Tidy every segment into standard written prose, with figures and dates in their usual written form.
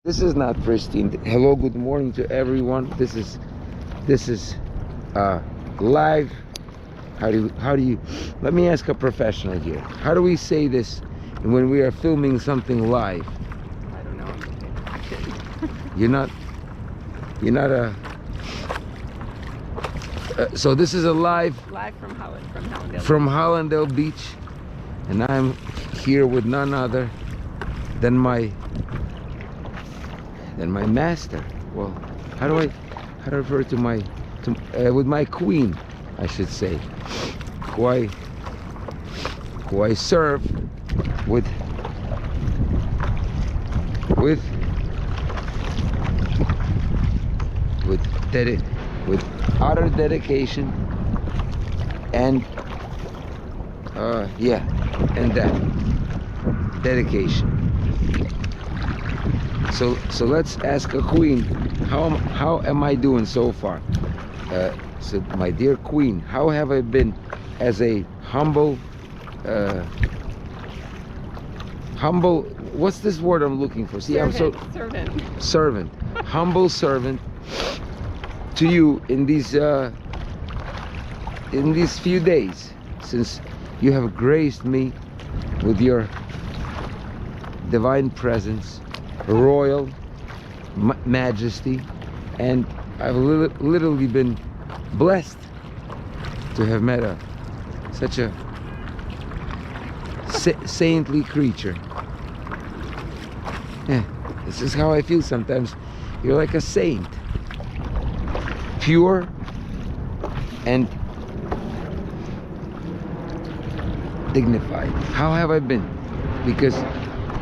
This is not pristine. Hello, good morning to everyone. This is live. How do you let me ask a professional here. How do we say this when we are filming something live? I don't know. You're not a so this is a live From Hollandale. from Hollandale Beach, and I'm here with none other than my master. Well, how do I refer to my with my queen, I should say, who I serve with utter dedication and and that dedication. So let's ask a queen, how am I doing so far? So my dear queen, how have I been as a humble, what's this word I'm looking for? See, servant, humble servant to you in these few days, since you have graced me with your divine presence, royal majesty, and I've literally been blessed to have met such a saintly creature. Yeah, this is how I feel sometimes. You're like a saint, pure and dignified. How have I been? Because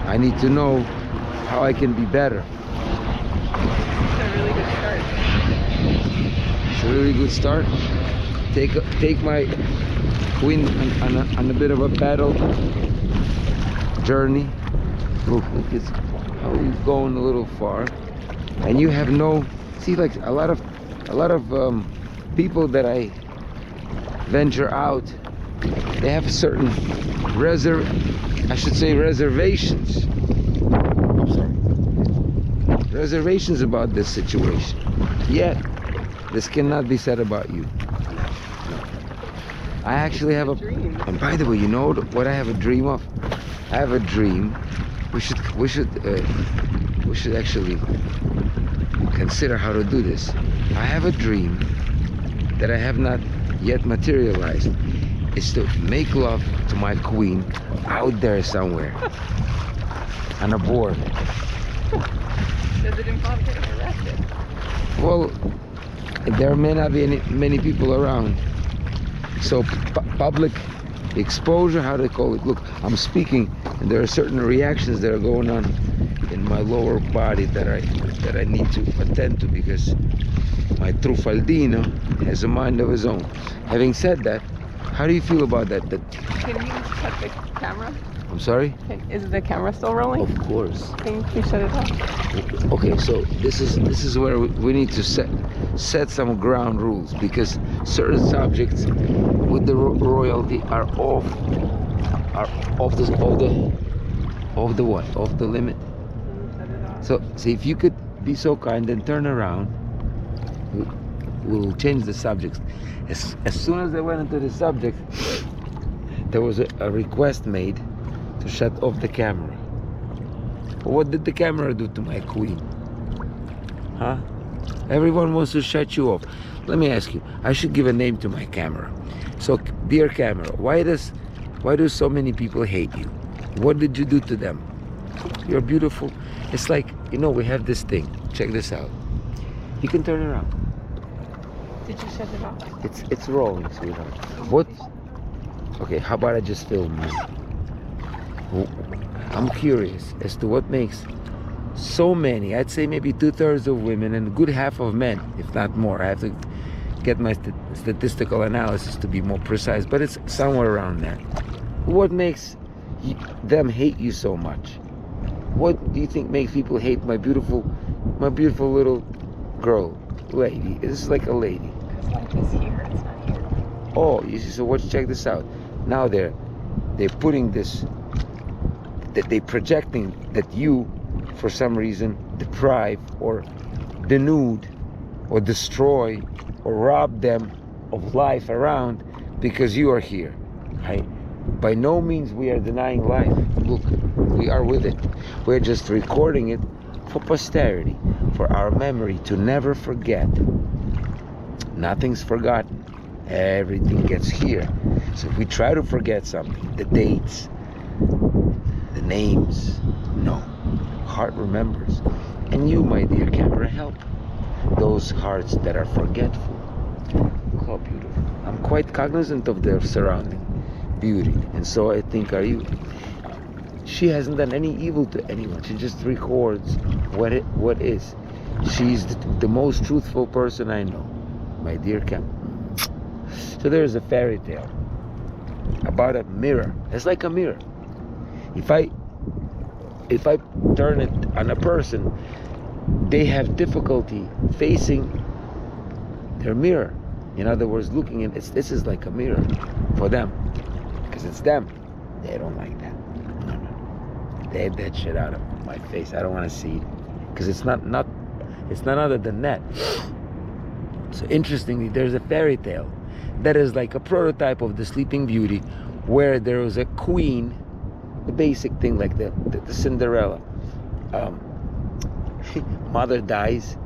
I need to know how I can be better. It's a really good start. It's a really good start. Take my queen on a bit of a battle journey. Look, it's how we've gone a little far, and you have no. See, like a lot of people that I venture out, they have a certain reservations. I'm sorry. Reservations about this situation. Yet, this cannot be said about you. No. I actually have a dream. And by the way, you know what I have a dream of? I have a dream. We should actually consider how to do this. I have a dream that I have not yet materialized. It's to make love to my queen out there somewhere on a board. Does it involve getting arrested? Well, there may not be many people around, so public exposure, how do they call it? Look, I'm speaking, and there are certain reactions that are going on in my lower body that I need to attend to, because my Trufaldino has a mind of his own. Having said that, how do you feel about that? Can you shut the camera? I'm sorry? Is the camera still rolling? Of course. Can you shut it off? Okay, so this is where we need to set some ground rules, because certain subjects with the royalty are off the limit. Shut it off. So if you could be so kind and turn around, we'll change the subjects. As soon as I went into the subject, there was a request made to shut off the camera. But what did the camera do to my queen? Huh? Everyone wants to shut you off. Let me ask you, I should give a name to my camera. So, dear camera, why do so many people hate you? What did you do to them? You're beautiful. It's like, we have this thing. Check this out. You can turn around. Did you shut it off? It's rolling, sweetheart. What? Okay, how about I just film you? I'm curious as to what makes so many, I'd say maybe 2/3 of women and a good half of men, if not more. I have to get my statistical analysis to be more precise, but it's somewhere around that. What makes them hate you so much? What do you think makes people hate my beautiful little girl, lady? This is like a lady. It's like this here. It's not here. Oh, you see, so check this out. Now they're putting this, that they're projecting that you, for some reason, deprive or denude or destroy or rob them of life around because you are here. Right? By no means we are denying life. Look, we are with it. We're just recording it for posterity, for our memory to never forget. Nothing's forgotten. Everything gets here. So if we try to forget something, the dates, the names, no. Heart remembers. And you, my dear camera, help those hearts that are forgetful. Look how beautiful. I'm quite cognizant of their surrounding beauty, and so I think are you. She hasn't done any evil to anyone. She just records what is. She's the most truthful person I know, my dear camera. So there's a fairy tale about a mirror. It's like a mirror. If I turn it on a person, they have difficulty facing their mirror. In other words, looking at this is like a mirror for them, because it's them. They don't like that. No. They have that shit out of my face. I don't want to see it, because it's not other than that. So interestingly, there's a fairy tale that is like a prototype of the Sleeping Beauty, where there was a queen, the basic thing like the Cinderella. Mother dies,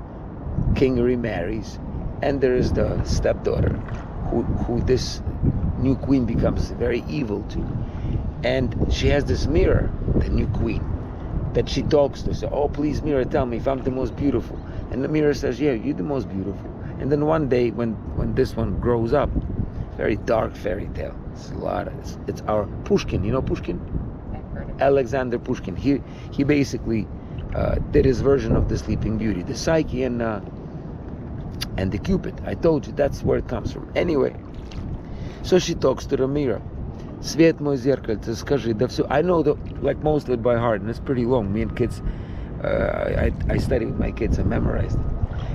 king remarries, and there is the stepdaughter who this new queen becomes very evil to. And she has this mirror, the new queen, that she talks to. So, oh, please, mirror, tell me if I'm the most beautiful. And the mirror says, yeah, you're the most beautiful. And then one day, when this one grows up, very dark fairy tale. It's our Pushkin. You know Pushkin? I've heard of it. Alexander Pushkin. He basically did his version of the Sleeping Beauty, the Psyche and the Cupid. I told you that's where it comes from. Anyway, so she talks to the mirror. Свет мой зеркальце, скажи, да все. I know like most of it by heart, and it's pretty long. Me and kids, I study with my kids and memorized it.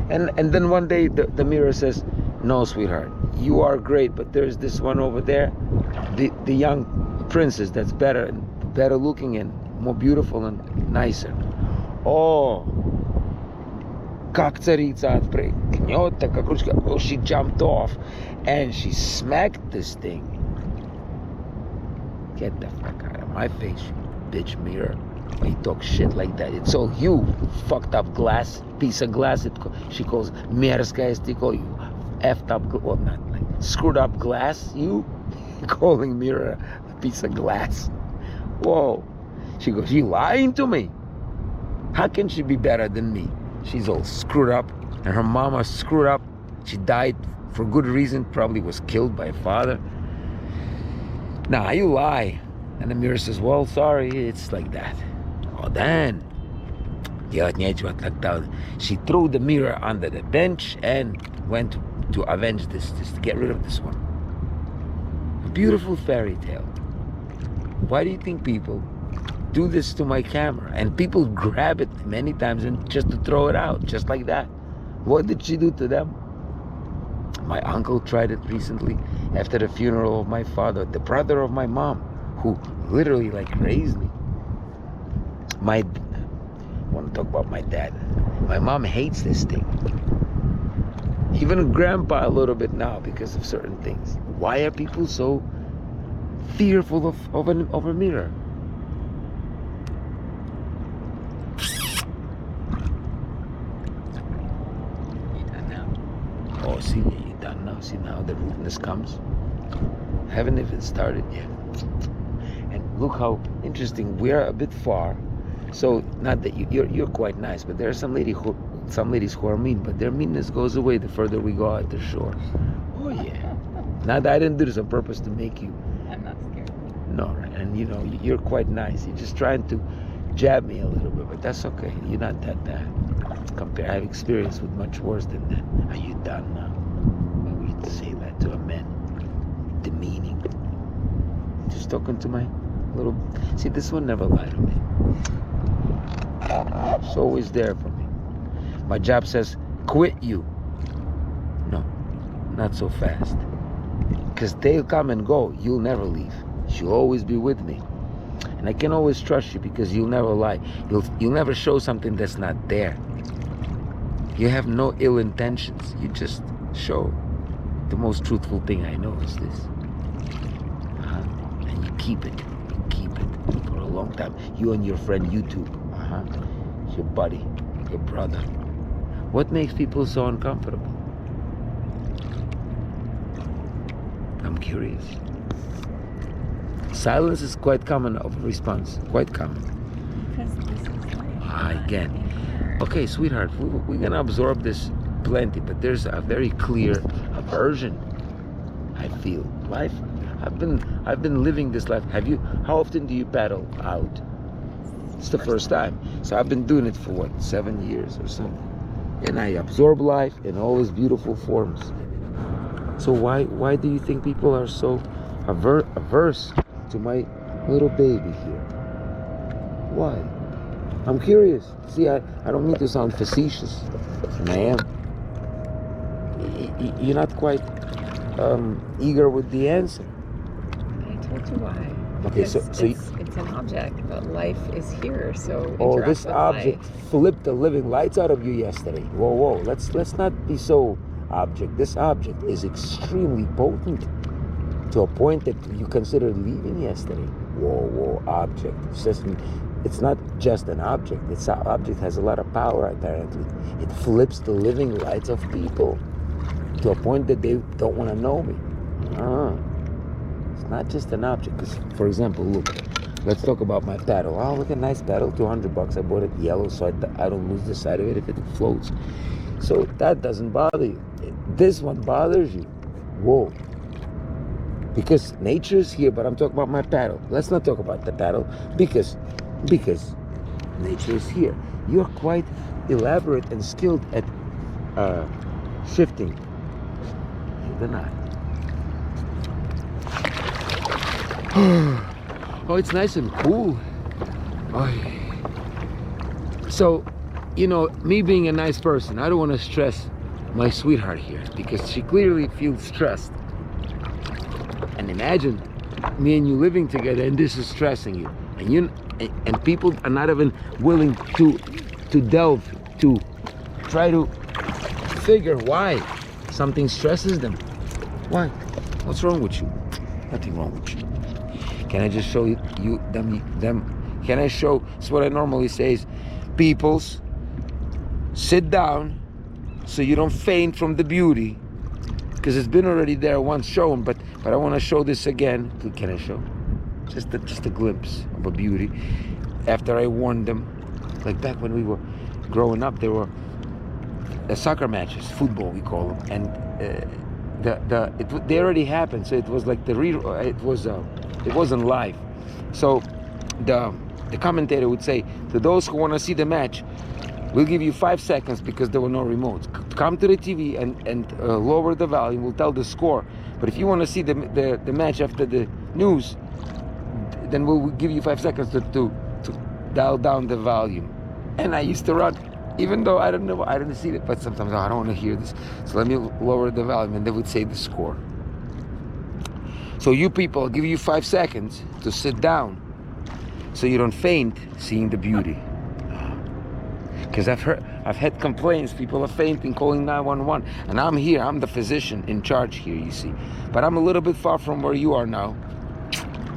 And then one day the mirror says, no, sweetheart, you are great, but there's this one over there, the young princess that's better looking and more beautiful and nicer. Oh, как царица отпрыгнет, так как ручка. Oh, she jumped off and she smacked this thing. Get the fuck out of my face, you bitch mirror. When you talk shit like that, it's all you, fucked up glass, piece of glass. She calls мерзкая стекло, you effed up, well, not like screwed up glass, you calling mirror a piece of glass. Whoa. She goes, you lying to me? How can she be better than me? She's all screwed up, and her mama screwed up. She died for good reason, probably was killed by her father. Nah, you lie. And the mirror says, well, sorry, it's like that. Oh, then, делать нечего, тогда. She threw the mirror under the bench and went to avenge this, to get rid of this one. A beautiful fairy tale. Why do you think people do this to my camera? And people grab it many times and just to throw it out, just like that. What did she do to them? My uncle tried it recently after the funeral of my father, the brother of my mom, who literally like raised me. I want to talk about my dad. My mom hates this thing. Even grandpa a little bit now because of certain things. Why are people so fearful of a mirror? You done now? Oh, see, you done now. See now the rudeness comes. Haven't even started yet. And look how interesting. We're a bit far. So not that you're quite nice, but there are some ladies who are mean, but their meanness goes away the further we go out the shore. Oh yeah. Not that I didn't do this on purpose to make you. I'm not scared. No, right? And you know you're quite nice. You're just trying to jab me a little bit, but that's okay. You're not that bad. I have experience with much worse than that. Are you done now? Why would you say that to a man? Demeaning. Just talking to my little. See, this one never lied to me. It's always there for me. My job says, quit you. No, not so fast. Because they'll come and go. You'll never leave. She'll always be with me. And And I can always trust you because you'll never lie. You'll never show something that's not there. You have no ill intentions. You just show. The most truthful thing I know is this. And you keep it. You keep it for a long time. You and your friend YouTube. Your buddy, your brother. What makes people so uncomfortable? I'm curious. Silence is quite common of response. Quite common. Because this is life. Again. Okay, sweetheart, we're gonna absorb this plenty, but there's a very clear aversion. I feel life. I've been living this life. How often do you paddle out? It's the first time. So I've been doing it for what, 7 years or something. And I absorb life in all its beautiful forms. So why do you think people are so averse to my little baby here? Why? I'm curious. See, I don't mean to sound facetious, and I am. You're not quite eager with the answer. I told you why. Okay, Because it's an object, but life is here, so interact this with object life. flipped the living lights out of you yesterday. Whoa, let's not be so object. This object is extremely potent to a point that you considered leaving yesterday. Whoa, object. It's not just an object. This object has a lot of power, apparently. It flips the living lights of people to a point that they don't want to know me. It's not just an object. Because, for example, look, let's talk about my paddle. Oh, look, a nice paddle, $200. I bought it yellow so I don't lose the side of it if it floats. So that doesn't bother you. This one bothers you. Whoa. Because nature is here, but I'm talking about my paddle. Let's not talk about the paddle because nature is here. You're quite elaborate and skilled at shifting the knot. Oh, it's nice and cool. So, me being a nice person, I don't want to stress my sweetheart here because she clearly feels stressed. And imagine me and you living together and this is stressing you. And people are not even willing to delve, to try to figure why something stresses them. Why? What's wrong with you? Nothing wrong with you. Can I just show you them? Can I show? It's what I normally say is, peoples, sit down so you don't faint from the beauty, because it's been already there once shown, but I want to show this again. Can I show? Just a glimpse of a beauty. After I warned them, like back when we were growing up, there were soccer matches, football we call them, and they already happened. So it was like it wasn't live. So the commentator would say, to those who want to see the match, we'll give you 5 seconds because there were no remotes. Come to the TV and lower the volume. We'll tell the score. But if you want to see the match after the news, then we'll give you 5 seconds to dial down the volume. And I used to run, even though I didn't see it. But sometimes I don't want to hear this, so let me lower the volume, and they would say the score. So you people, I'll give you 5 seconds to sit down, so you don't faint seeing the beauty. Because I've had complaints, people are fainting, calling 911, and I'm here, I'm the physician in charge here, you see. But I'm a little bit far from where you are now.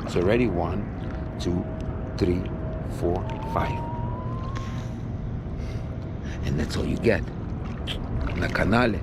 So ready, 1, 2, 3, 4, 5. And that's all you get. La canale.